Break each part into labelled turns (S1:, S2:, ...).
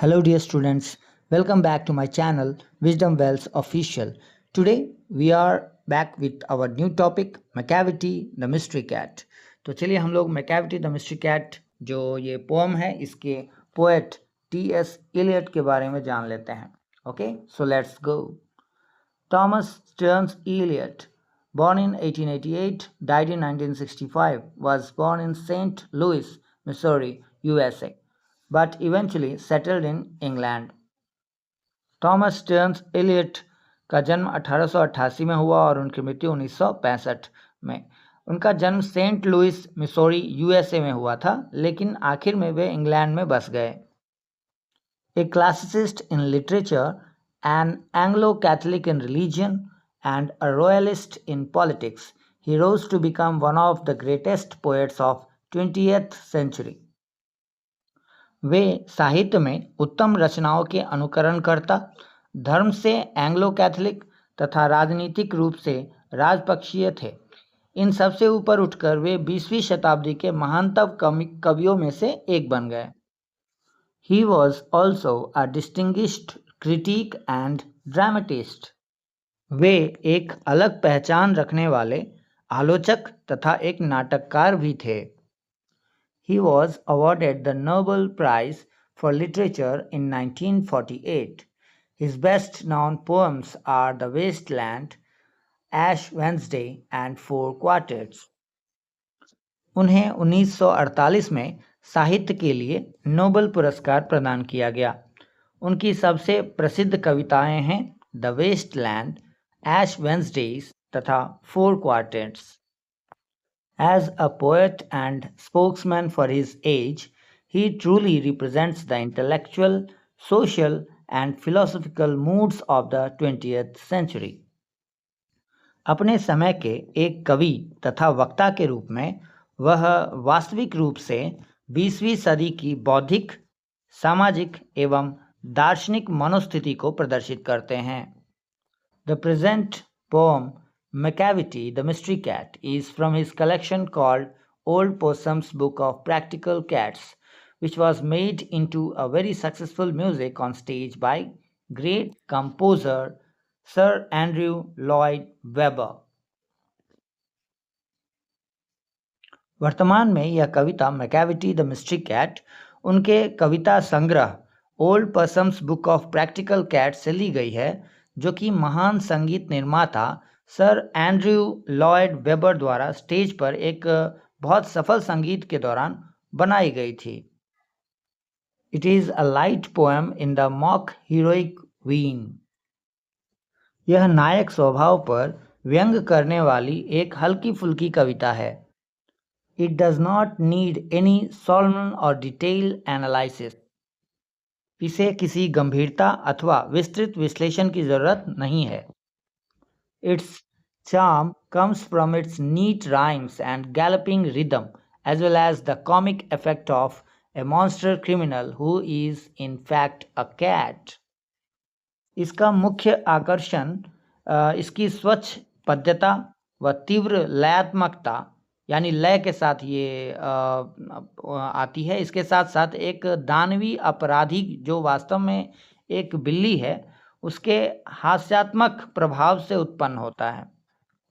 S1: Hello dear students, welcome back to my channel Wisdom Wells Official. Today we are back with our new topic Macavity the Mystery Cat. तो चलिए हम लोग Macavity the Mystery Cat जो ये pome है इसके poet T.S. Eliot के बारे में जान लेते हैं. Okay, so let's go. Thomas Stearns Eliot, born in 1888, died in 1965, was born in St. Louis, Missouri, USA. But eventually settled in England. Thomas Stearns Eliot का जन्म 1888 में हुआ और उनकी मृत्यु 1965 में. उनका जन्म सेंट लुइस मिसौरी यूएसए में हुआ था, लेकिन आखिर में वे इंग्लैंड में बस गए. A classicist in literature, an Anglo Catholic in religion and a royalist in politics, he rose to become one of the greatest poets of 20th century. वे साहित्य में उत्तम रचनाओं के अनुकरणकर्ता, धर्म से एंग्लो कैथलिक तथा राजनीतिक रूप से राजपक्षीय थे. इन सबसे ऊपर उठकर वे 20वीं शताब्दी के महानतम कवियों में से एक बन गए. He was also a distinguished critic and dramatist. वे एक अलग पहचान रखने वाले आलोचक तथा एक नाटककार भी थे. He was awarded the Nobel Prize for Literature in 1948. His best-known poems are The Waste Land, Ash Wednesday and Four Quartets. उन्हें 1948 में साहित्य के लिए नोबेल पुरस्कार प्रदान किया गया. उनकी सबसे प्रसिद्ध कविताएं हैं the Waste Land, Ash Wednesday तथा Four Quartets. As a poet and spokesman for his age, he truly represents the intellectual, social, and philosophical moods of the 20th century. अपने समय के एक कवि तथा वक्ता के रूप में वह वास्तविक रूप से 20वीं सदी की बौद्धिक, सामाजिक एवं दार्शनिक मनोस्थिति को प्रदर्शित करते हैं. The present poem Macavity the Mystery Cat is from his collection called Old Possum's Book of Practical Cats, which was made into a very successful music on stage by great composer Sir Andrew Lloyd Webber. वर्तमान में यह कविता Macavity the Mystery Cat उनके कविता संग्रह Old Possum's Book of Practical Cats से ली गई है, जो कि महान संगीत निर्माता सर एंड्रयू लॉयड वेबर द्वारा स्टेज पर एक बहुत सफल संगीत के दौरान बनाई गई थी. It is a light poem in the mock heroic vein. यह नायक स्वभाव पर व्यंग करने वाली एक हल्की फुल्की कविता है. It does not need any solemn और डिटेल एनालिसिस. इसे किसी गंभीरता अथवा विस्तृत विश्लेषण की जरूरत नहीं है. Its charm comes from its neat rhymes and galloping rhythm, as well as the comic effect of a monster criminal who is in fact a cat. इसका मुख्य आकर्षण इसकी स्वच्छ पद्यता व तीव्र लयात्मकता, यानी लय के साथ ये आती है. इसके साथ साथ एक दानवी अपराधी जो वास्तव में एक बिल्ली है, उसके हास्यात्मक प्रभाव से उत्पन्न होता है.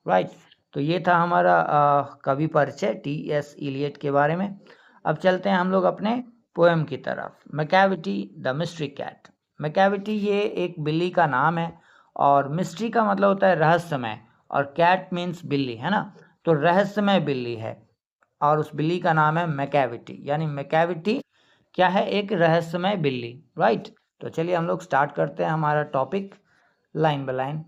S1: राइट. तो ये था हमारा कवि परिचय T.S. इलियट के बारे में. अब चलते हैं हम लोग अपने पोएम की तरफ. Macavity the mystery cat. Macavity ये एक बिल्ली का नाम है और मिस्ट्री का मतलब होता है रहस्यमय और कैट मीन्स बिल्ली, है ना. तो रहस्यमय बिल्ली है और उस बिल्ली का नाम है मैकेविटी, यानी मैकेविटी क्या है, एक रहस्यमय बिल्ली. राइट. तो चलिए हम लोग स्टार्ट करते हैं हमारा topic line by line.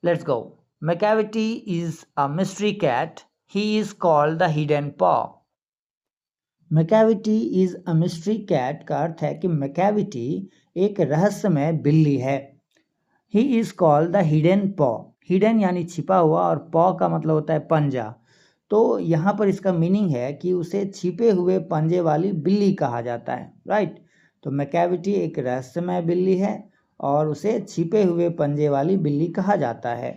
S1: Let's go. Macavity is a mystery cat. He is called the hidden paw. Macavity is a mystery cat का अर्थ है कि मैकेविटी एक रहस्यमय बिल्ली है. He is called the hidden paw. Hidden यानी छिपा हुआ और पॉ का मतलब होता है पंजा. तो यहाँ पर इसका मीनिंग है कि उसे छिपे हुए पंजे वाली बिल्ली कहा जाता है. राइट. तो मैकेविटी एक रहस्यमय बिल्ली है और उसे छिपे हुए पंजे वाली बिल्ली कहा जाता है.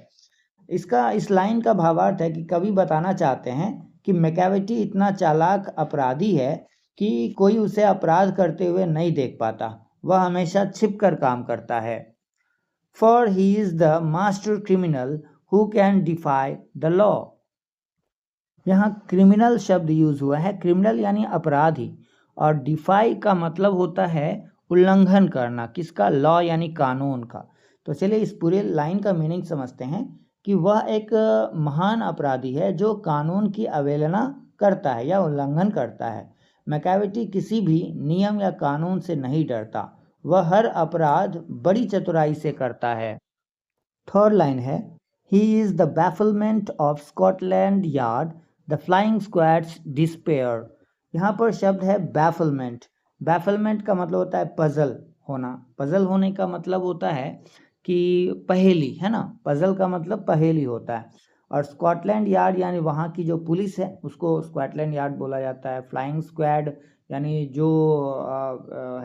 S1: इस लाइन का भावार्थ है कि कवि बताना चाहते हैं कि मैकेविटी इतना चालाक अपराधी है कि कोई उसे अपराध करते हुए नहीं देख पाता, वह हमेशा छिपकर काम करता है। For he is the master criminal who can defy the law. यहाँ क्रिमिनल शब्द यूज हुआ है, क्रिमिनल यानी अपराधी, और डिफाई का मतलब होता है उल्लंघन करना, किसका? लॉ यानी कानून का। तो चलिए इस पूरे लाइन का मीनिंग समझते हैं कि वह एक महान अपराधी है जो कानून की अवहेलना करता है या उल्लंघन करता है। मैकाविटी किसी भी नियम या कानून से नहीं डरता, वह हर अपराध बड़ी चतुराई से करता है। थर्ड लाइन है, he is the bafflement of Scotland Yard, the flying squad's despair. यहाँ पर शब्द है बैफलमेंट। बैफलमेंट का मतलब होता है पजल होना। पजल होने का मतलब होता है कि पहेली, है ना, पजल का मतलब पहेली होता है। और स्कॉटलैंड यार्ड यानी वहाँ की जो पुलिस है उसको स्कॉटलैंड यार्ड बोला जाता है। फ्लाइंग स्क्वाड यानी जो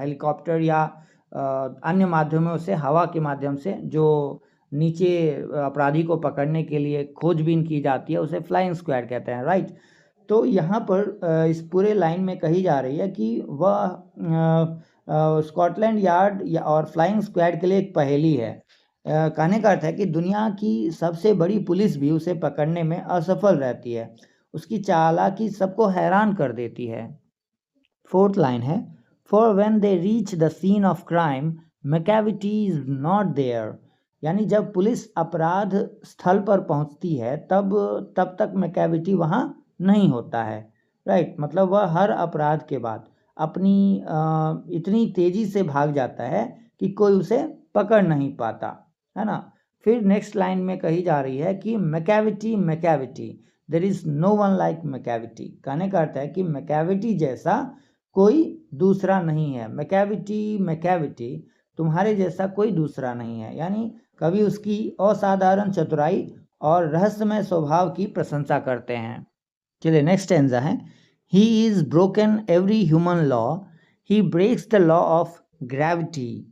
S1: हेलीकॉप्टर या अन्य माध्यमों से, हवा के माध्यम से जो नीचे अपराधी को पकड़ने के लिए खोजबीन की जाती है, उसे फ्लाइंग स्क्वाड कहते हैं, राइट। तो यहाँ पर इस पूरे लाइन में कही जा रही है कि वह स्कॉटलैंड यार्ड या और फ्लाइंग स्क्वाड के लिए एक पहेली है। कहने का अर्थ है कि दुनिया की सबसे बड़ी पुलिस भी उसे पकड़ने में असफल रहती है, उसकी चालाकी सबको हैरान कर देती है। फोर्थ लाइन है, for when they reach the scene of crime Macavity is not there. यानी जब पुलिस अपराध स्थल पर पहुंचती है तब तक मैकाविटी वहां नहीं होता है, राइट। मतलब वह हर अपराध के बाद अपनी इतनी तेजी से भाग जाता है कि कोई उसे पकड़ नहीं पाता, है ना। फिर नेक्स्ट लाइन में कही जा रही है कि Macavity Macavity, there is no one like Macavity. कहने का अर्थ है कि मैकाविटी जैसा कोई दूसरा नहीं है। मैकाविटी मैकाविटी, तुम्हारे जैसा कोई दूसरा नहीं है। यानी कवि उसकी असाधारण चतुराई और रहस्यमय स्वभाव की प्रशंसा करते हैं। चलिए नेक्स्ट स्टैंजा है, he is broken every human law, he breaks the law of gravity.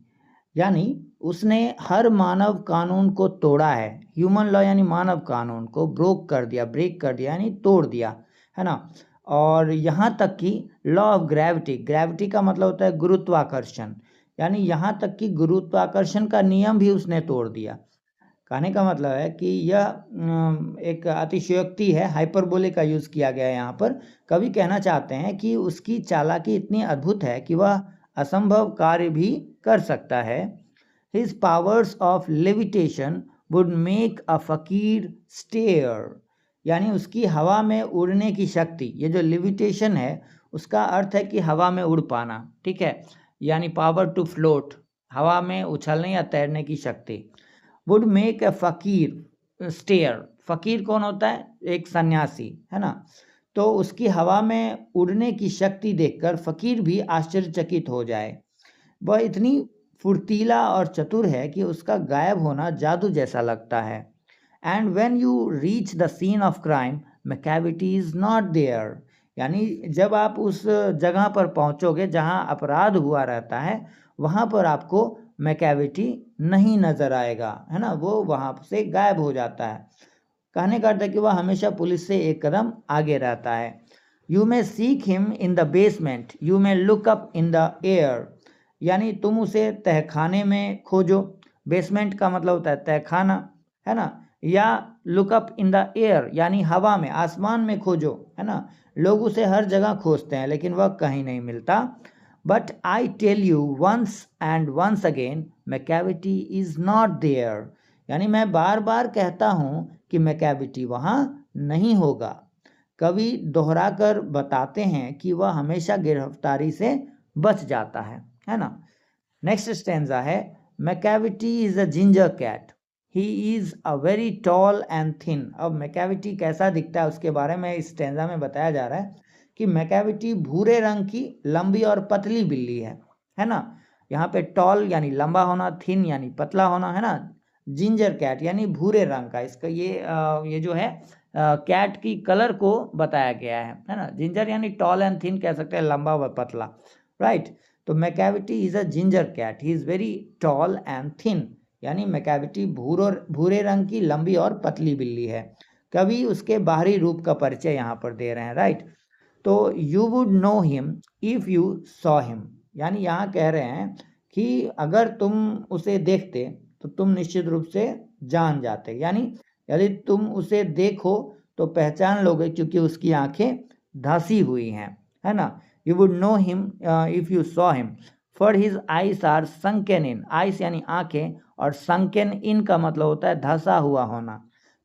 S1: यानी उसने हर मानव कानून को तोड़ा है। ह्यूमन लॉ यानी मानव कानून को ब्रोक कर दिया, ब्रेक कर दिया यानी तोड़ दिया, है ना। और यहाँ तक कि लॉ ऑफ ग्रेविटी, ग्रेविटी का मतलब होता है गुरुत्वाकर्षण, यानी यहाँ तक कि गुरुत्वाकर्षण का नियम भी उसने तोड़ दिया। कहने का मतलब है कि यह एक अतिशयोक्ति है, हाइपरबोले का यूज़ किया गया है यहाँ पर। कवि कहना चाहते हैं कि उसकी चालाकी इतनी अद्भुत है कि वह असंभव कार्य भी कर सकता है। His powers of levitation would make a फकीर stare। यानी उसकी हवा में उड़ने की शक्ति, ये जो लिविटेशन है उसका अर्थ है कि हवा में उड़ पाना, ठीक है, यानी पावर टू फ्लोट, हवा में उछलने या तैरने की शक्ति। वुड मेक ए फकीर स्टेयर, फकीर कौन होता है? एक सन्यासी, है ना। तो उसकी हवा में उड़ने की शक्ति देखकर फकीर भी आश्चर्यचकित हो जाए। वह इतनी फुर्तीला और चतुर है कि उसका गायब होना जादू जैसा लगता है। And when you reach the scene of crime Macavity is not there. यानी जब आप उस जगह पर पहुंचोगे जहां अपराध हुआ रहता है, वहां पर आपको मैकाविटी नहीं नजर आएगा, है ना, वो वहां से गायब हो जाता है। कहने का अर्थ है कि वह हमेशा पुलिस से एक कदम आगे रहता है। You may seek him in the basement, you may look up in the air. यानी तुम उसे तहखाने में खोजो, बेसमेंट का मतलब होता है तहखाना, है ना, या लुकअप इन द एयर यानी हवा में, आसमान में खोजो, है ना। लोग उसे हर जगह खोजते हैं लेकिन वह कहीं नहीं मिलता। But I tell you once and once again Macavity is not there. यानी मैं बार बार कहता हूँ कि मैकाविटी वहाँ नहीं होगा। कवि दोहराकर बताते हैं कि वह हमेशा गिरफ्तारी से बच जाता है ना। नेक्स्ट स्टेंजा है, Macavity is a ginger cat, he is a very tall and thin. अब मैकाविटी कैसा दिखता है उसके बारे में इस स्टेंजा में बताया जा रहा है कि मैकाविटी भूरे रंग की लंबी और पतली बिल्ली है ना। यहाँ पे टॉल यानी लंबा होना, थिन यानी पतला होना, है ना। जिंजर कैट यानी भूरे रंग का, इसका ये जो है कैट की कलर को बताया गया है ना। जिंजर यानी टॉल एंड थिन कह सकते हैं, लंबा व पतला, राइट। तो Macavity is a ginger cat, he is very tall and thin. यानी मैकाविटी भूरे रंग की लंबी और पतली बिल्ली है। कवि उसके बाहरी रूप का परिचय यहाँ पर दे रहे हैं, राइट। तो you would know him if you saw him, यानी यहाँ कह रहे हैं कि अगर तुम उसे देखते तो तुम निश्चित रूप से जान जाते, यानी यदि तुम उसे देखो तो पहचान लोगे क्योंकि उसकी आंखें धंसी हुई हैं, है ना। You would know him if you saw him, for his eyes are sunken in, eyes यानी आंखें, और संकन इन का मतलब होता है धंसा हुआ होना।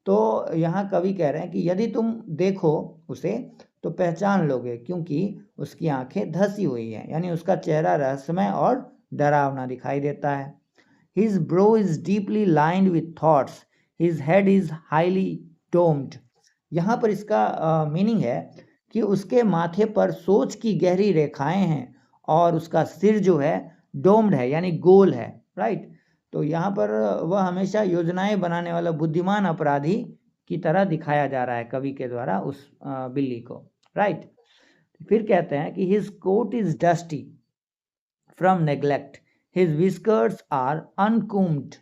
S1: तो यहाँ कवि कह रहे हैं कि यदि तुम देखो उसे तो पहचान लोगे क्योंकि उसकी आंखें धंसी हुई हैं, यानी उसका चेहरा रहस्यमय और डरावना दिखाई देता है। His brow is deeply lined with thoughts. His head is highly domed. यहाँ पर इसका मीनिंग है कि उसके माथे पर सोच की गहरी रेखाएं हैं और उसका सिर जो है डोम्ड है, यानी गोल है, राइट। तो यहाँ पर वह हमेशा योजनाएं बनाने वाला बुद्धिमान अपराधी की तरह दिखाया जा रहा है कवि के द्वारा उस बिल्ली को, राइट। फिर कहते हैं कि his coat is dusty from neglect, his whiskers are uncombed,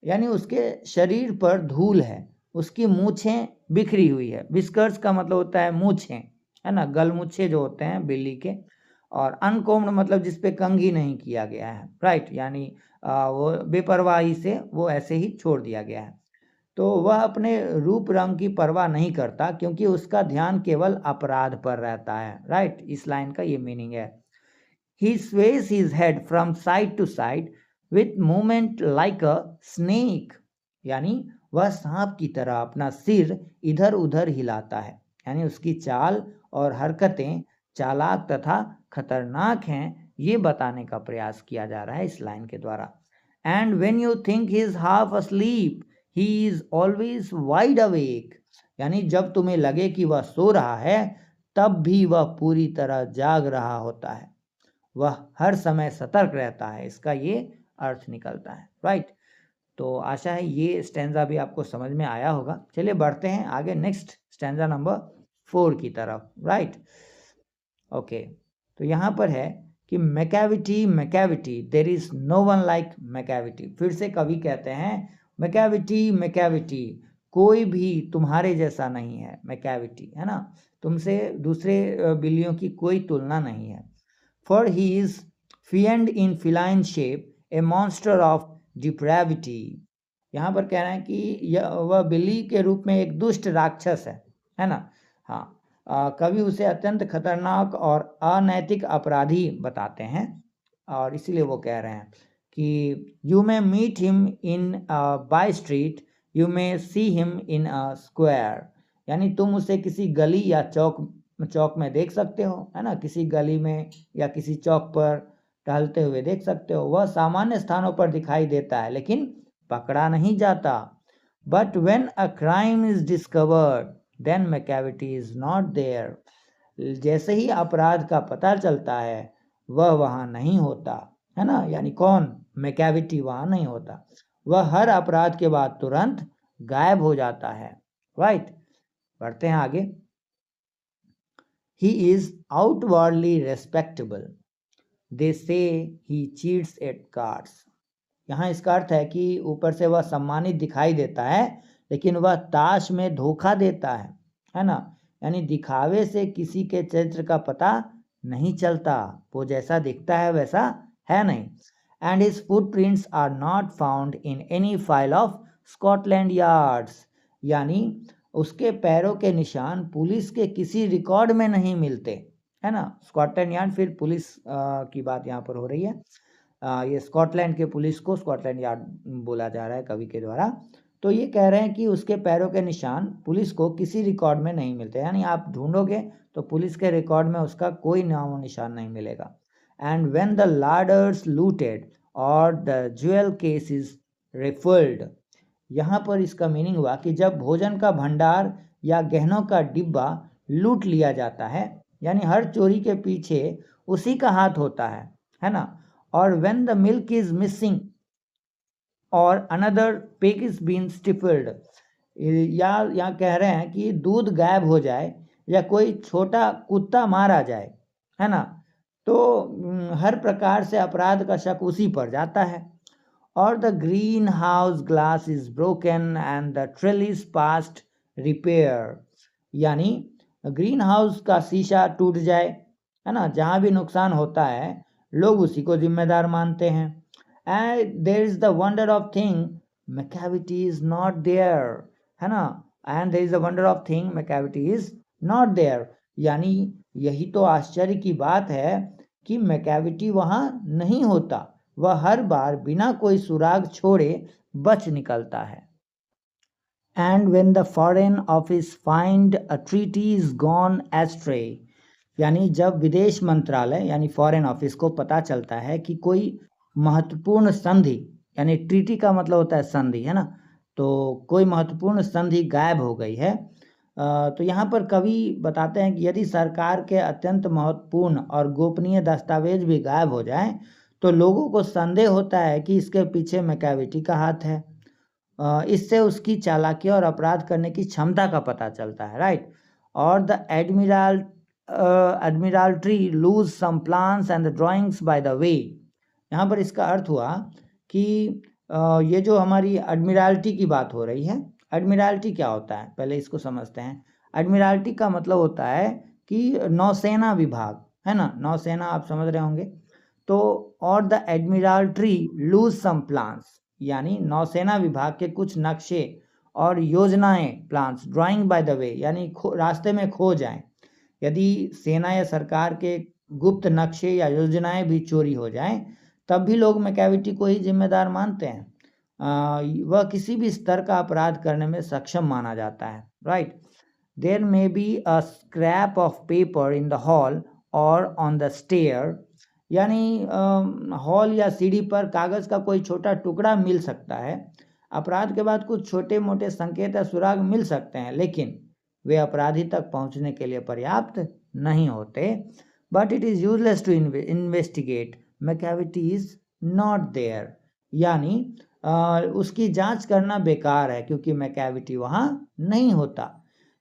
S1: यानी उसके शरीर पर धूल है, उसकी मूछें बिखरी हुई है। विस्कर्स का मतलब होता है मूछें, है ना, गलमुच्छे जो होते हैं बिल्ली के, और अनकोम्ड मतलब जिस पे कंघी नहीं किया गया है, राइट, यानी वो बेपरवाही से वो ऐसे ही छोड़ दिया गया है। तो वह अपने रूप रंग की परवाह नहीं करता क्योंकि उसका ध्यान केवल अपराध पर रहता है, राइट। इस लाइन का ये मीनिंग है। He sways his head from side to side with movement like a snake, यानी वह सांप की तरह अपना सिर इधर उधर हिलाता है, यानी उसकी चाल और हरकतें चालाक तथा खतरनाक हैं, ये बताने का प्रयास किया जा रहा है इस लाइन के द्वारा। And when you think he is half asleep, he is always wide awake, यानी जब तुम्हें लगे कि वह सो रहा है तब भी वह पूरी तरह जाग रहा होता है, वह हर समय सतर्क रहता है, इसका ये अर्थ निकलता है, राइट। तो आशा है ये स्टैंजा भी आपको समझ में आया होगा। चलिए बढ़ते हैं आगे नेक्स्ट स्टैंजा नंबर 4 की तरफ, राइट। ओके, तो यहाँ पर है कि Macavity Macavity there is no one like Macavity. फिर से कवि कहते हैं मैकेविटी मैकेविटी, कोई भी तुम्हारे जैसा नहीं है, मैकेविटी, है ना, तुमसे दूसरे बिल्लियों की कोई तुलना नहीं है। For he is fiend in feline shape, a monster of depravity. यहाँ पर कह रहे हैं कि वह बिल्ली के रूप में एक दुष्ट राक्षस है ना। हाँ, कवि उसे अत्यंत खतरनाक और अनैतिक अपराधी बताते हैं, और इसीलिए वो कह रहे हैं कि you may meet him in by street, you may see him in a square, यानी तुम उसे किसी गली या चौक में देख सकते हो, है ना, किसी गली में या किसी चौक पर टहलते हुए देख सकते हो। वह सामान्य स्थानों पर दिखाई देता है लेकिन पकड़ा नहीं जाता। But when a crime is discovered then Macavity is not there, जैसे ही अपराध का पता चलता है वह वहां नहीं होता, है ना, यानी कौन, मैकेविटी वहां नहीं होता, वह हर अपराध के बाद तुरंत गायब हो जाता है, राइट। बढ़ते हैं आगे। He is outwardly respectable. They say he cheats at cards. यहाँ इसका अर्थ है कि ऊपर से वह सम्मानित दिखाई देता है लेकिन वह ताश में धोखा देता है ना, यानी दिखावे से किसी के चरित्र का पता नहीं चलता, वो जैसा दिखता है वैसा है नहीं। And his footprints are not found in any file of Scotland Yards, यानी उसके पैरों के निशान पुलिस के किसी रिकॉर्ड में नहीं मिलते, है ना। स्कॉटलैंड यार्ड, फिर पुलिस की बात यहाँ पर हो रही है, ये स्कॉटलैंड के पुलिस को स्कॉटलैंड यार्ड बोला जा रहा है कवि के द्वारा। तो ये कह रहे हैं कि उसके पैरों के निशान पुलिस को किसी रिकॉर्ड में नहीं मिलते, यानी आप ढूंढोगे तो पुलिस के रिकॉर्ड में उसका कोई नामो निशान नहीं मिलेगा। एंड व्हेन द लाडर्स लूटेड और द ज्वेल केस इज रिफल्ड, यहाँ पर इसका मीनिंग हुआ कि जब भोजन का भंडार या गहनों का डिब्बा लूट लिया जाता है, यानी हर चोरी के पीछे उसी का हाथ होता है ना। और when the milk is missing और अनदर पिग इज बीन स्टिफल्ड, या कह रहे हैं कि दूध गायब हो जाए या कोई छोटा कुत्ता मारा जाए, है ना, तो हर प्रकार से अपराध का शक उसी पर जाता है। और the green house glass is broken and the trail is past repair, यानी ग्रीन हाउस का शीशा टूट जाए, है ना, जहाँ भी नुकसान होता है लोग उसी को जिम्मेदार मानते हैं। And there is the wonder of thing, Macavity is not there, है ना, and there is the wonder of thing, Macavity is not there, यानी यही तो आश्चर्य की बात है कि मैकेविटी वहाँ नहीं होता, वह हर बार बिना कोई सुराग छोड़े बच निकलता है। And when the foreign office find a treaty is gone astray, यानी जब विदेश मंत्रालय यानी फॉरेन ऑफिस को पता चलता है कि कोई महत्वपूर्ण संधि, यानी ट्रीटी का मतलब होता है संधि, है ना, तो कोई महत्वपूर्ण संधि गायब हो गई है, तो यहाँ पर कवि बताते हैं कि यदि सरकार के अत्यंत महत्वपूर्ण और गोपनीय दस्तावेज भी गायब हो जाएं तो लोगों को संदेह होता है कि इसके पीछे मैकेविटी का हाथ है। इससे उसकी चालाकी और अपराध करने की क्षमता का पता चलता है, राइट। और the Admiralty lose some plans and the drawings by the way, यहाँ पर इसका अर्थ हुआ कि ये जो हमारी एडमिरल्टी की बात हो रही है, एडमिरल्टी क्या होता है पहले इसको समझते हैं। एडमिरल्टी का मतलब होता है कि नौसेना विभाग, है ना, नौसेना आप समझ रहे होंगे। तो और the Admiralty lose some plans, यानी नौसेना विभाग के कुछ नक्शे और योजनाएं, प्लान्स, ड्राइंग बाय द वे, यानी रास्ते में खो जाएं। यदि सेना या सरकार के गुप्त नक्शे या योजनाएं भी चोरी हो जाएं तब भी लोग मैकेविटी को ही जिम्मेदार मानते हैं। वह किसी भी स्तर का अपराध करने में सक्षम माना जाता है, right. There may be a scrap of paper in the hall और ऑन द स्टेयर, यानी हॉल या सीढ़ी पर कागज का कोई छोटा टुकड़ा मिल सकता है। अपराध के बाद कुछ छोटे मोटे संकेत या सुराग मिल सकते हैं, लेकिन वे अपराधी तक पहुंचने के लिए पर्याप्त नहीं होते। But it is useless to investigate, Macavity is not there, यानी उसकी जांच करना बेकार है क्योंकि मैकेविटी वहां नहीं होता।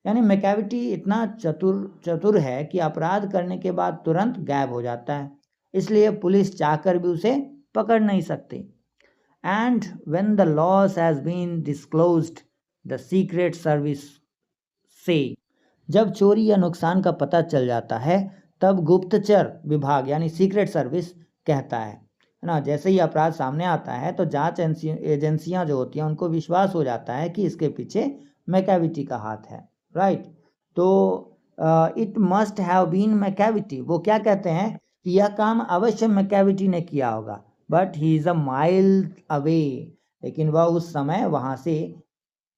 S1: यानी मैकेविटी इतना चतुर है कि अपराध करने के बाद तुरंत गायब हो जाता है, इसलिए पुलिस चाहकर भी उसे पकड़ नहीं सकती। And when the loss has been disclosed, the secret service से, जब चोरी या नुकसान का पता चल जाता है तब गुप्तचर विभाग यानी सीक्रेट सर्विस कहता है ना, जैसे ही अपराध सामने आता है तो जांच एजेंसियां जो होती हैं उनको विश्वास हो जाता है कि इसके पीछे मैकेविटी का हाथ है, राइट। तो it must have been Macavity, वो क्या कहते हैं कि यह काम अवश्य मैकेविटी ने किया होगा, but he is a mile away, लेकिन वह उस समय वहां से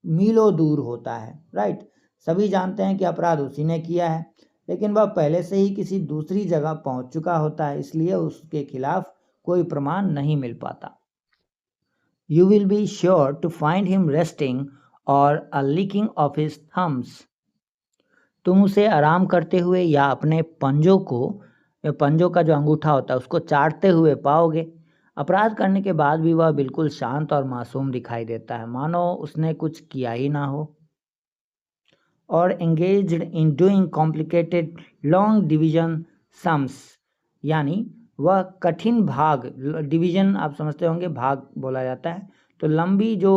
S1: मीलों दूर होता है, राइट। सभी जानते हैं कि अपराध उसी ने किया है, लेकिन वह पहले से ही किसी दूसरी जगह पहुंच चुका होता है, इसलिए उसके खिलाफ कोई प्रमाण नहीं मिल पाता। You will be sure to find him resting or a licking of his thumbs. तुम उसे आराम करते हुए या अपने पंजों को, या पंजों का जो अंगूठा होता है उसको चाटते हुए पाओगे। अपराध करने के बाद भी वह बिल्कुल शांत और मासूम दिखाई देता है, मानो उसने कुछ किया ही ना हो। और engaged in doing complicated long division sums, यानी वह कठिन भाग, डिवीजन आप समझते होंगे, भाग बोला जाता है, तो लंबी जो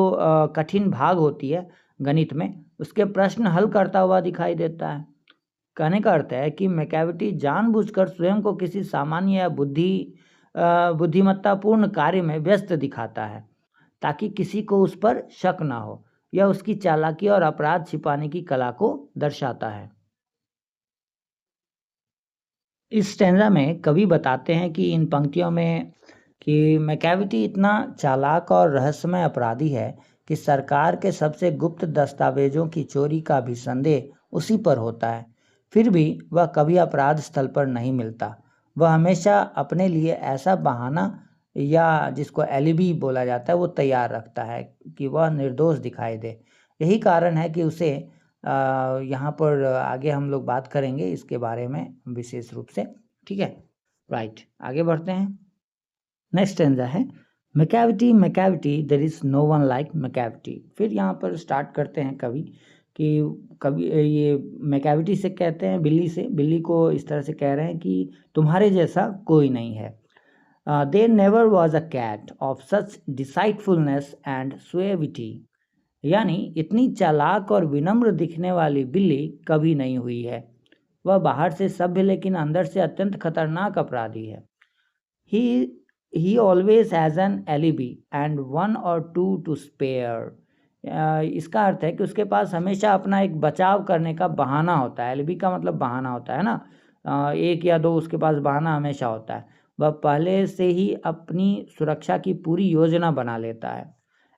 S1: कठिन भाग होती है गणित में उसके प्रश्न हल करता हुआ दिखाई देता है। कहने का अर्थ है कि मैकेविटी जानबूझकर स्वयं को किसी सामान्य या बुद्धिमत्तापूर्ण कार्य में व्यस्त दिखाता है ताकि किसी को उस पर शक ना हो। यह उसकी चालाकी और अपराध छिपाने की कला को दर्शाता है। इस स्टैंजा में कवि बताते हैं कि इन पंक्तियों में कि मैकेविटी इतना चालाक और रहस्यमय अपराधी है कि सरकार के सबसे गुप्त दस्तावेजों की चोरी का भी संदेह उसी पर होता है, फिर भी वह कभी अपराध स्थल पर नहीं मिलता। वह हमेशा अपने लिए ऐसा बहाना या जिसको एलिबी बोला जाता है वो तैयार रखता है कि वह निर्दोष दिखाई दे। यही कारण है कि उसे यहाँ पर आगे हम लोग बात करेंगे इसके बारे में विशेष रूप से, ठीक है, राइट। आगे बढ़ते हैं। नेक्स्ट स्टैंजा है Macavity Macavity there is no one like Macavity. फिर यहाँ पर स्टार्ट करते हैं कवि कि कवि ये मैकेविटी से कहते हैं, बिल्ली से, बिल्ली को इस तरह से कह रहे हैं कि तुम्हारे जैसा कोई नहीं है। There never was a cat of such deceitfulness and suavity, यानी इतनी चालाक और विनम्र दिखने वाली बिल्ली कभी नहीं हुई है। वह बाहर से सभ्य लेकिन अंदर से अत्यंत खतरनाक अपराधी है। ही always has an alibi and one और टू टू स्पेयर। इसका अर्थ है कि उसके पास हमेशा अपना एक बचाव करने का बहाना होता है। एलिबी का मतलब बहाना होता है ना, एक या दो उसके पास बहाना हमेशा होता है। वह पहले से ही अपनी सुरक्षा की पूरी योजना बना लेता है।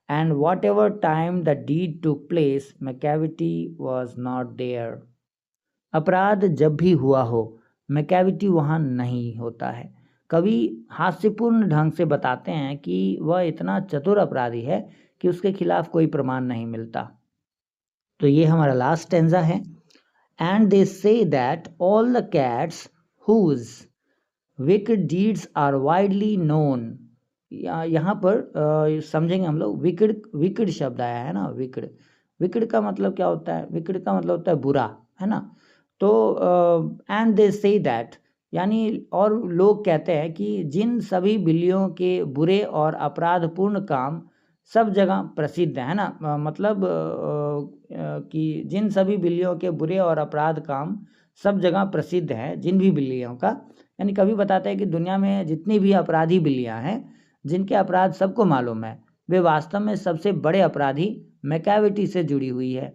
S1: And whatever time the deed took place Macavity was not there. अपराध जब भी हुआ हो मैकेविटी वहाँ नहीं होता है। कवि हास्यपूर्ण ढंग से बताते हैं कि वह इतना चतुर अपराधी है कि उसके खिलाफ कोई प्रमाण नहीं मिलता। तो ये हमारा लास्ट स्टेंजा है। And they say that all the cats whose wicked deeds are widely known. यहाँ पर समझेंगे हम लोग, विकेड विकेड शब्द आया है ना, विकेड। विकेड का मतलब क्या होता है? विकेड का मतलब होता है बुरा, है ना। तो एंड दे से दैट यानी और लोग कहते हैं कि जिन सभी बिल्लियों के बुरे और अपराधपूर्ण काम सब जगह प्रसिद्ध है ना, मतलब कि जिन सभी बिल्लियों के बुरे और अपराध काम सब जगह प्रसिद्ध हैं, जिन भी बिल्लियों का, यानी कभी बताते हैं कि दुनिया में जितनी भी अपराधी बिल्लियां हैं जिनके अपराध सबको मालूम है, वे वास्तव में सबसे बड़े अपराधी मैकेविटी से जुड़ी हुई है।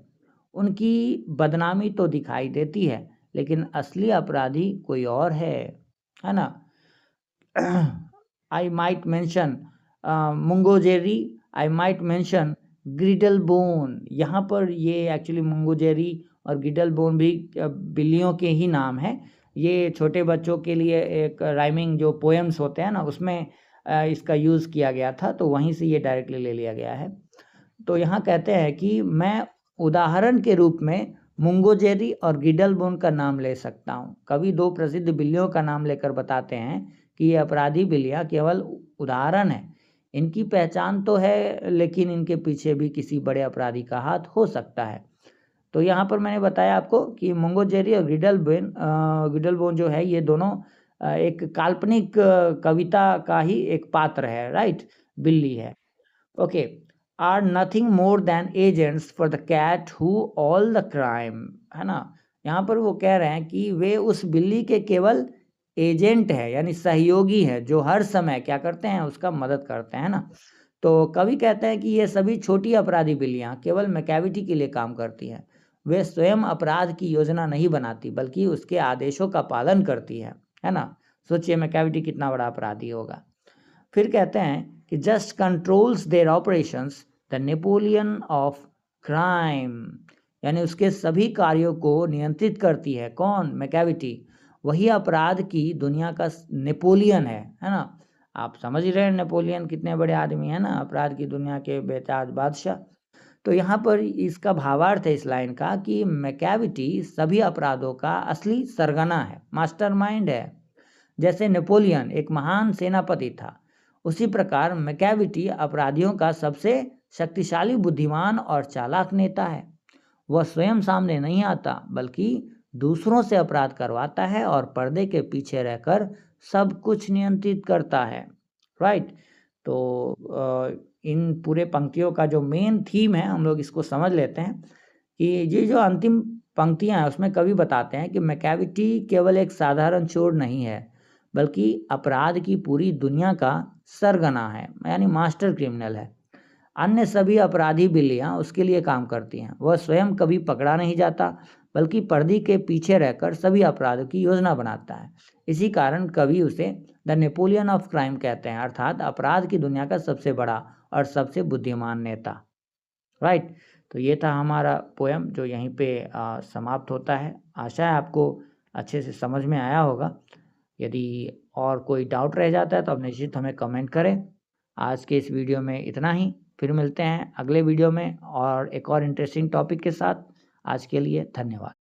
S1: उनकी बदनामी तो दिखाई देती है लेकिन असली अपराधी कोई और है ना। I might mention Mungojerrie, I might mention Griddlebone. यहाँ पर ये एक्चुअली मुंगो जेरी और ग्रिडल बोन भी बिल्लियों के ही नाम हैं। ये छोटे बच्चों के लिए एक राइमिंग जो पोएम्स होते हैं ना उसमें इसका यूज़ किया गया था, तो वहीं से ये डायरेक्टली ले लिया गया है। तो यहाँ कहते हैं कि मैं उदाहरण के रूप में मुंगो जेरी और गिडल बोन का नाम ले सकता हूँ। कवि दो प्रसिद्ध बिल्लियों का नाम लेकर बताते हैं कि ये अपराधी बिल्लियाँ केवल उदाहरण है। इनकी पहचान तो है लेकिन इनके पीछे भी किसी बड़े अपराधी का हाथ हो सकता है। तो यहाँ पर मैंने बताया आपको कि मुंगो जेरी और गिडल बोन जो है ये दोनों एक काल्पनिक कविता का ही एक पात्र है, राइट, बिल्ली है। Okay, are nothing more than agents for the cat who all the crime, है ना। यहाँ पर वो कह रहे हैं कि वे उस बिल्ली के केवल एजेंट है यानी सहयोगी है जो हर समय क्या करते हैं, उसका मदद करते हैं ना। तो कवि कहते हैं कि ये सभी छोटी अपराधी बिल्लियाँ केवल मैकेविटी के लिए काम करती हैं। वे स्वयं अपराध की योजना नहीं बनाती बल्कि उसके आदेशों का पालन करती है ना। सोचिए मैकेविटी कितना बड़ा अपराधी होगा। फिर कहते हैं कि just controls their operations the Napoleon of crime, यानी उसके सभी कार्यों को नियंत्रित करती है। कौन? मैकेविटी। वही अपराध की दुनिया का नेपोलियन है ना। आप समझ ही रहे हैं नेपोलियन कितने बड़े आदमी है ना, अपराध की दुनिया के बेताज बादशाह। तो यहाँ पर इसका भावार्थ है इस लाइन का कि मैकेविटी सभी अपराधों का असली सरगना है, मास्टरमाइंड है। जैसे नेपोलियन एक महान सेनापति था, उसी प्रकार मैकेविटी अपराधियों का सबसे शक्तिशाली, बुद्धिमान और चालाक नेता है। वह स्वयं सामने नहीं आता बल्कि दूसरों से अपराध करवाता है और पर्दे के पीछे रहकर सब कुछ नियंत्रित करता है, राइट। तो इन पूरे पंक्तियों का जो मेन थीम है हम लोग इसको समझ लेते हैं कि ये जो अंतिम पंक्तियां हैं उसमें कवि बताते हैं कि मैकेविटी केवल एक साधारण चोर नहीं है बल्कि अपराध की पूरी दुनिया का सरगना है, यानी मास्टर क्रिमिनल है। अन्य सभी अपराधी बिल्लियां उसके लिए काम करती हैं। वह स्वयं कभी पकड़ा नहीं जाता बल्कि पर्दे के पीछे रहकर सभी अपराधों की योजना बनाता है। इसी कारण कवि उसे द नेपोलियन ऑफ क्राइम कहते हैं, अर्थात अपराध की दुनिया का सबसे बड़ा और सबसे बुद्धिमान नेता, राइट। तो ये था हमारा पोएम जो यहीं पे समाप्त होता है। आशा है आपको अच्छे से समझ में आया होगा। यदि और कोई डाउट रह जाता है तो आप निश्चित हमें कमेंट करें। आज के इस वीडियो में इतना ही, फिर मिलते हैं अगले वीडियो में और एक और इंटरेस्टिंग टॉपिक के साथ। आज के लिए धन्यवाद।